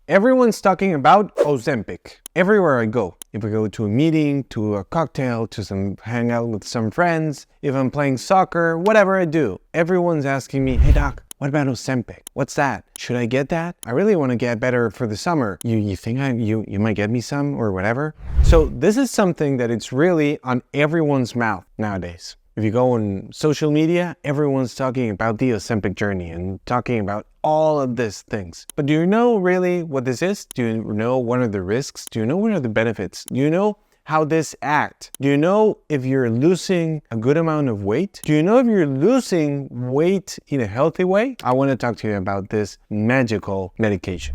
Everyone's talking about Ozempic. Everywhere I go. If I go to a meeting, to a cocktail, to some hangout with some friends, if I'm playing soccer, whatever I do, everyone's asking me, hey doc, what about Ozempic? What's that? Should I get that? I really want to get better for the summer. You think you might get me some or whatever? So this is something that it's really on everyone's mouth nowadays. If you go on social media, everyone's talking about the Ozempic journey and talking about all of these things. But do you know really what this is? Do you know what are the risks? Do you know what are the benefits? Do you know how this acts? Do you know if you're losing a good amount of weight? Do you know if you're losing weight in a healthy way? I want to talk to you about this magical medication.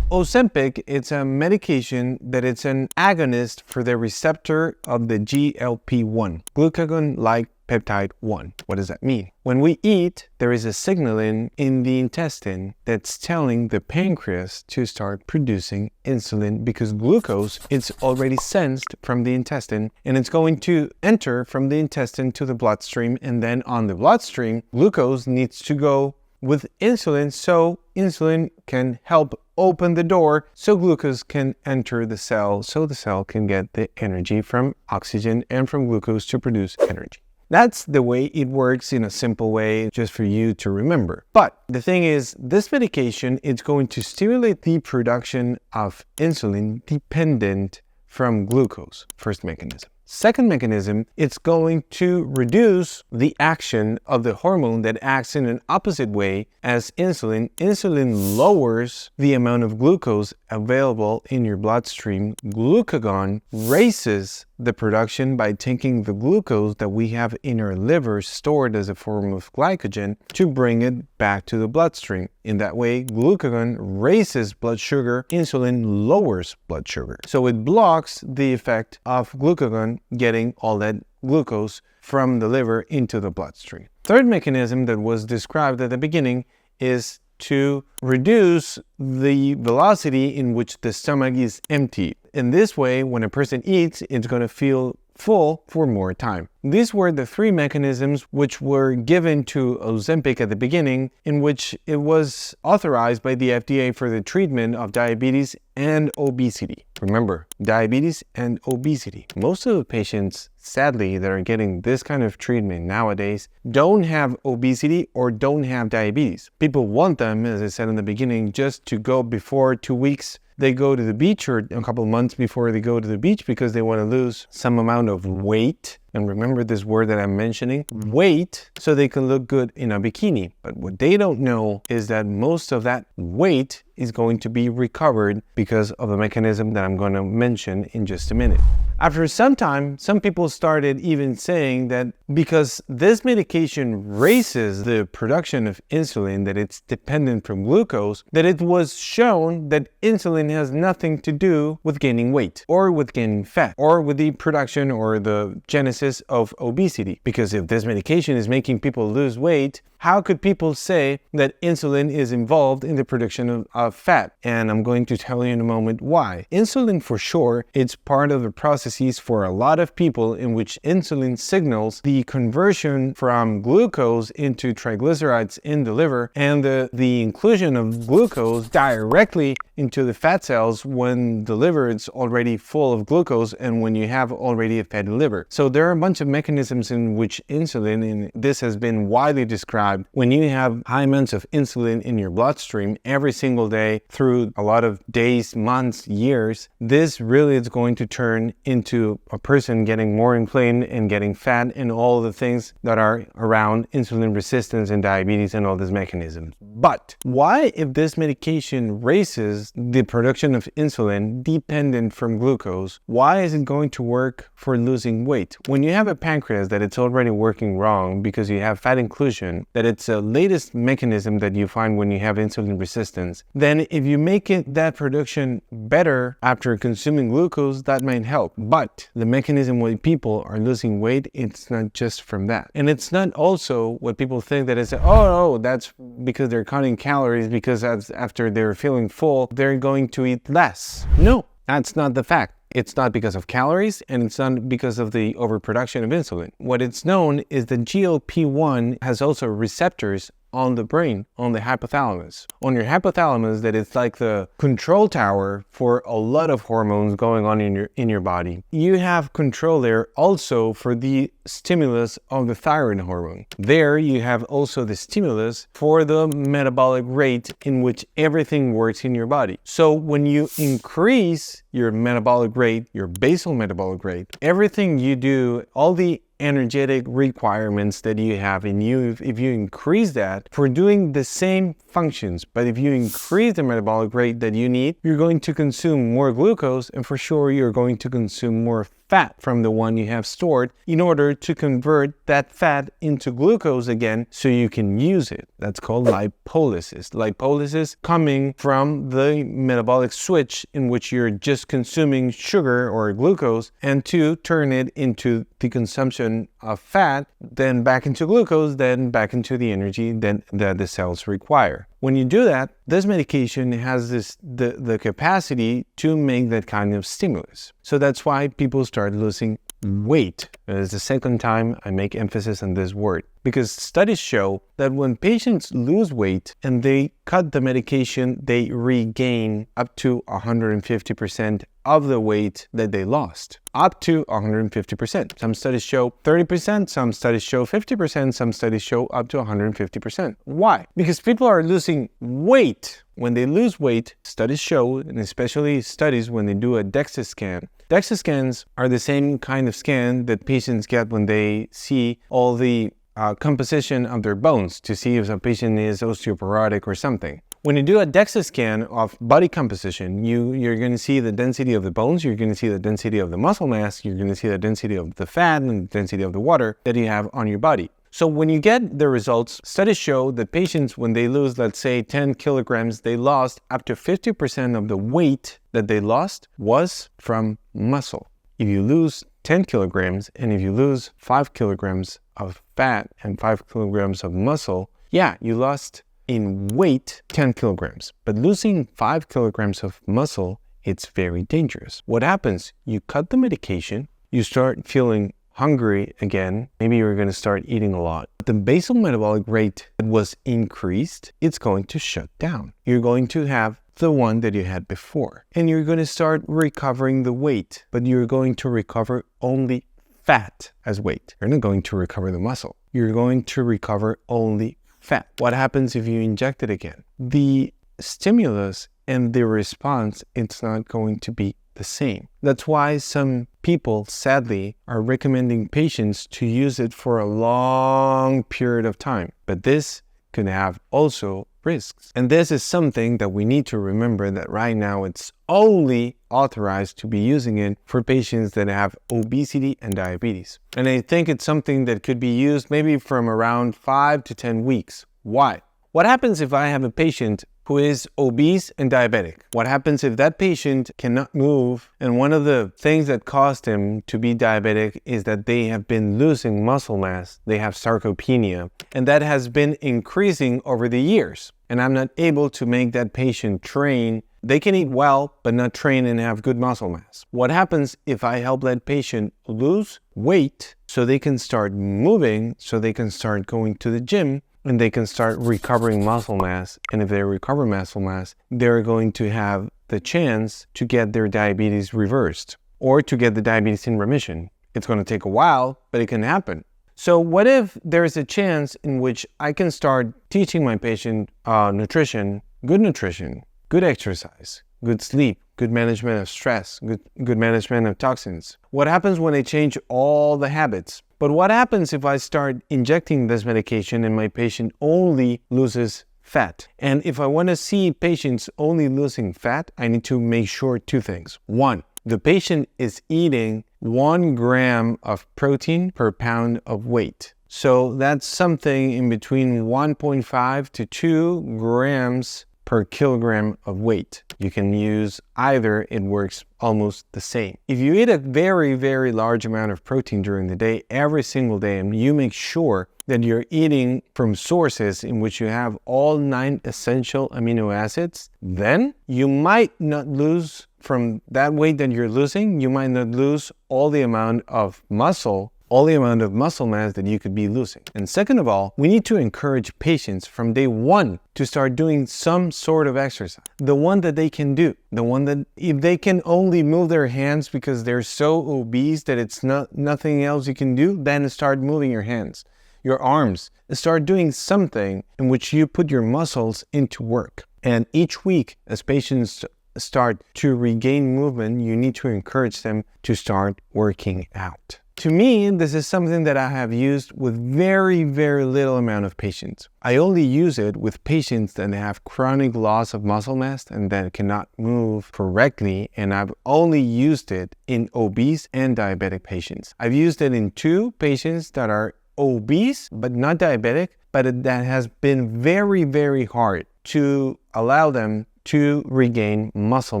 Ozempic, it's a medication that it's an agonist for the receptor of the GLP-1, glucagon-like peptide 1. What does that mean? When we eat, there is a signaling in the intestine that's telling the pancreas to start producing insulin because glucose is already sensed from the intestine and it's going to enter from the intestine to the bloodstream, and then on the bloodstream, glucose needs to go with insulin so insulin can help open the door so glucose can enter the cell so the cell can get the energy from oxygen and from glucose to produce energy. That's the way it works in a simple way, just for you to remember. But the thing is, this medication is going to stimulate the production of insulin dependent from glucose, first mechanism. Second mechanism, it's going to reduce the action of the hormone that acts in an opposite way as insulin. Insulin lowers the amount of glucose available in your bloodstream. Glucagon raises the production by taking the glucose that we have in our liver stored as a form of glycogen to bring it back to the bloodstream. In that way, glucagon raises blood sugar, insulin lowers blood sugar. So it blocks the effect of glucagon getting all that glucose from the liver into the bloodstream. Third mechanism that was described at the beginning is to reduce the velocity in which the stomach is emptied. In this way, when a person eats, it's going to feel full for more time. These were the three mechanisms which were given to Ozempic at the beginning, in which it was authorized by the FDA for the treatment of diabetes and obesity. Remember, diabetes and obesity. Most of the patients, sadly, that are getting this kind of treatment nowadays don't have obesity or don't have diabetes. People want them, as I said in the beginning, just to go before 2 weeks they go to the beach, or a couple of months before they go to the beach, because they want to lose some amount of weight. And remember this word that I'm mentioning, weight, so they can look good in a bikini. But what they don't know is that most of that weight is going to be recovered because of the mechanism that I'm going to mention in just a minute. After some time, some people started even saying that because this medication raises the production of insulin, that it's dependent from glucose, that it was shown that insulin has nothing to do with gaining weight or with gaining fat or with the production or the genesis of obesity. Because if this medication is making people lose weight, how could people say that insulin is involved in the production of fat? And I'm going to tell you in a moment why. Insulin, for sure, it's part of the processes for a lot of people in which insulin signals the conversion from glucose into triglycerides in the liver and the inclusion of glucose directly into the fat cells when the liver is already full of glucose and when you have already a fatty liver. So there are a bunch of mechanisms in which insulin, and this has been widely described, when you have high amounts of insulin in your bloodstream every single day through a lot of days, months, years, this really is going to turn into a person getting more inflamed and getting fat and all the things that are around insulin resistance and diabetes and all these mechanisms. But why, if this medication raises the production of insulin dependent from glucose, why is it going to work for losing weight? When you have a pancreas that it's already working wrong because you have fat inclusion, that it's a latest mechanism that you find when you have insulin resistance, then if you make that production better after consuming glucose, that might help. But the mechanism why people are losing weight, it's not just from that. And it's not also what people think that is, oh, that's because they're cutting calories because after they're feeling full, they're going to eat less. No, that's not the fact. It's not because of calories, and it's not because of the overproduction of insulin. What it's known is that GLP-1 has also receptors on the brain, on the hypothalamus. On your hypothalamus, that is like the control tower for a lot of hormones going on in your body. You have control there also for the stimulus of the thyroid hormone. There you have also the stimulus for the metabolic rate in which everything works in your body. So when you increase your metabolic rate, your basal metabolic rate, everything you do, all the energetic requirements that you have in you, if you increase that for doing the same functions, but if you increase the metabolic rate that you need, you're going to consume more glucose, and for sure you're going to consume more fat from the one you have stored in order to convert that fat into glucose again so you can use it. That's called lipolysis. Lipolysis coming from the metabolic switch in which you're just consuming sugar or glucose, and to turn it into the consumption of fat, then back into glucose, then back into the energy that the cells require. When you do that, this medication has the capacity to make that kind of stimulus. So that's why people start losing weight. It's the second time I make emphasis on this word, because studies show that when patients lose weight and they cut the medication, they regain up to 150% of the weight that they lost. Up to 150%. Some studies show 30%, some studies show 50%, some studies show up to 150%. Why? Because people are losing weight. When they lose weight, studies show, and especially studies when they do a DEXA scan. DEXA scans are the same kind of scan that patients get when they see all the composition of their bones to see if a patient is osteoporotic or something. When you do a DEXA scan of body composition, you're going to see the density of the bones, you're going to see the density of the muscle mass, you're going to see the density of the fat and the density of the water that you have on your body. So when you get the results, studies show that patients, when they lose, let's say 10 kilograms, they lost up to 50% of the weight that they lost was from muscle. If you lose 10 kilograms and if you lose 5 kilograms of fat and 5 kilograms of muscle, yeah, you lost in weight 10 kilograms. But losing 5 kilograms of muscle, it's very dangerous. What happens? You cut the medication, you start feeling hungry again, maybe you're going to start eating a lot. The basal metabolic rate that was increased, it's going to shut down. You're going to have the one that you had before, and you're going to start recovering the weight, but you're going to recover only fat as weight. You're not going to recover the muscle. You're going to recover only fat. What happens if you inject it again? The stimulus and the response, it's not going to be the same. That's why some people, sadly, are recommending patients to use it for a long period of time. But this can have also risks. And this is something that we need to remember, that right now it's only authorized to be using it for patients that have obesity and diabetes. And I think it's something that could be used maybe from around 5 to 10 weeks. Why? What happens if I have a patient who is obese and diabetic? What happens if that patient cannot move, and one of the things that caused him to be diabetic is that they have been losing muscle mass, they have sarcopenia, and that has been increasing over the years, and I'm not able to make that patient train. They can eat well, but not train and have good muscle mass. What happens if I help that patient lose weight so they can start moving, so they can start going to the gym, and they can start recovering muscle mass? And if they recover muscle mass, they're going to have the chance to get their diabetes reversed or to get the diabetes in remission. It's going to take a while, but it can happen. So what if there's a chance in which I can start teaching my patient nutrition, good exercise, good sleep, good management of stress, good management of toxins? What happens when I change all the habits? But what happens if I start injecting this medication and my patient only loses fat? And if I want to see patients only losing fat, I need to make sure two things. One, the patient is eating 1 gram of protein per pound of weight. So that's something in between 1.5 to 2 grams per kilogram of weight. You can use either, it works almost the same. If you eat a very, very large amount of protein during the day, every single day, and you make sure that you're eating from sources in which you have all 9 essential amino acids, then you might not lose from that weight that you're losing, you might not lose all the amount of muscle all the amount of muscle mass that you could be losing. And second of all, we need to encourage patients from day one to start doing some sort of exercise. The one that they can do. The one that if they can only move their hands because they're so obese that it's nothing else you can do, then start moving your hands, your arms. Start doing something in which you put your muscles into work. And each week, as patients start to regain movement, you need to encourage them to start working out. To me, this is something that I have used with very, very little amount of patients. I only use it with patients that have chronic loss of muscle mass and that cannot move correctly, and I've only used it in obese and diabetic patients. I've used it in 2 patients that are obese but not diabetic, but that has been very, very hard to allow them to regain muscle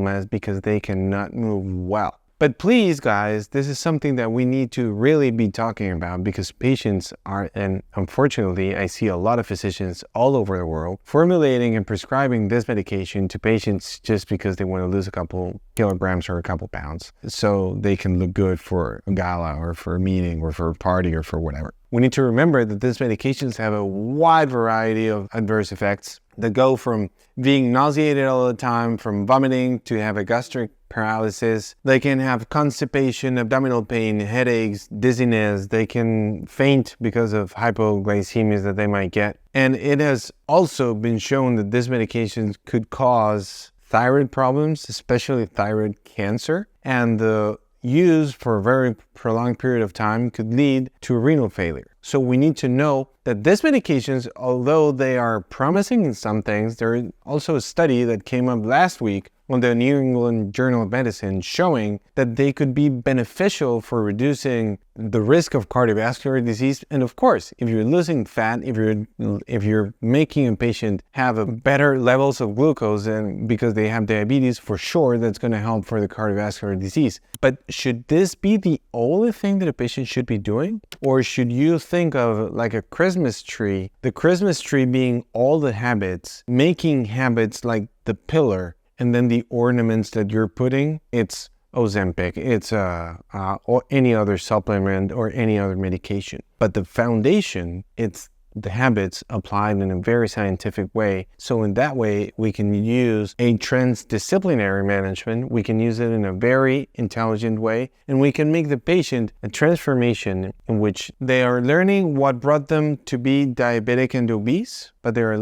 mass because they cannot move well. But please, guys, this is something that we need to really be talking about because patients are, and unfortunately, I see a lot of physicians all over the world formulating and prescribing this medication to patients just because they want to lose a couple kilograms or a couple pounds so they can look good for a gala or for a meeting or for a party or for whatever. We need to remember that these medications have a wide variety of adverse effects that go from being nauseated all the time, from vomiting to have a gastric paralysis. They can have constipation, abdominal pain, headaches, dizziness. They can faint because of hypoglycemias that they might get. And it has also been shown that these medications could cause thyroid problems, especially thyroid cancer. And the use for a very prolonged period of time could lead to renal failure. So we need to know that these medications, although they are promising in some things, there's also a study that came up last week on the New England Journal of Medicine showing that they could be beneficial for reducing the risk of cardiovascular disease. And of course, if you're losing fat, if you're making a patient have a better levels of glucose and because they have diabetes, for sure that's going to help for the cardiovascular disease. But should this be the only thing that a patient should be doing? Or should you think of like a Christmas tree, the Christmas tree being all the habits, making habits like the pillar, and then the ornaments that you're putting, it's Ozempic, it's or any other supplement or any other medication. But the foundation, it's the habits applied in a very scientific way. So in that way, we can use a transdisciplinary management. We can use it in a very intelligent way, and we can make the patient a transformation in which they are learning what brought them to be diabetic and obese, but they are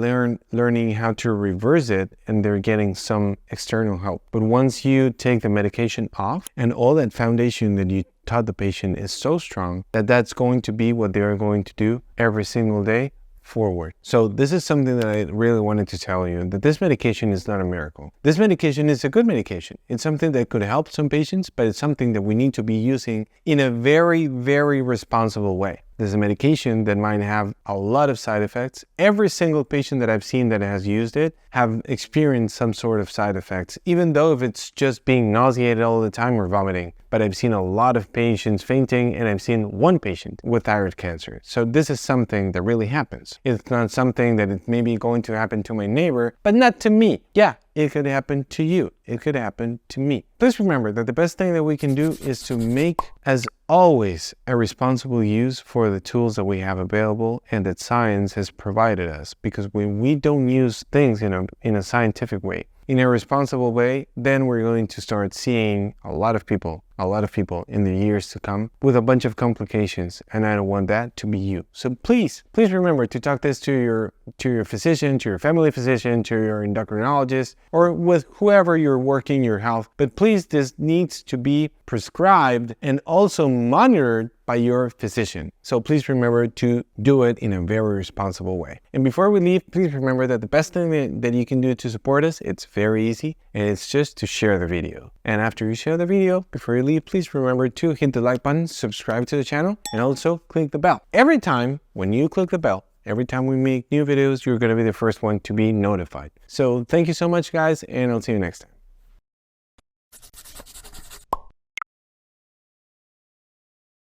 learning how to reverse it, and they're getting some external help. But once you take the medication off and all that foundation that you taught the patient is so strong that that's going to be what they're going to do every single day forward. So this is something that I really wanted to tell you, that this medication is not a miracle. This medication is a good medication. It's something that could help some patients, but it's something that we need to be using in a very, very responsible way. There's a medication that might have a lot of side effects. Every single patient that I've seen that has used it have experienced some sort of side effects, even though if it's just being nauseated all the time or vomiting. But I've seen a lot of patients fainting, and I've seen one patient with thyroid cancer. So this is something that really happens. It's not something that is maybe going to happen to my neighbor, but not to me. Yeah, it could happen to you. It could happen to me. Please remember that the best thing that we can do is to make, as always, a responsible use for the tools that we have available and that science has provided us. Because when we don't use things in a scientific way, in a responsible way, then we're going to start seeing a lot of people in the years to come with a bunch of complications, and I don't want that to be you. So please remember to talk this to your physician, to your family physician, to your endocrinologist, or with whoever you're working your health. But please, this needs to be prescribed and also monitored by your physician. So please remember to do it in a very responsible way. And before we leave, please remember that the best thing that you can do to support us, it's very easy, and it's just to share the video. And after you share the video, before you leave, please remember to hit the like button, subscribe to the channel, and also click the bell. Every time when you click the bell, every time we make new videos, you're going to be the first one to be notified. So thank you so much, guys, and I'll see you next time.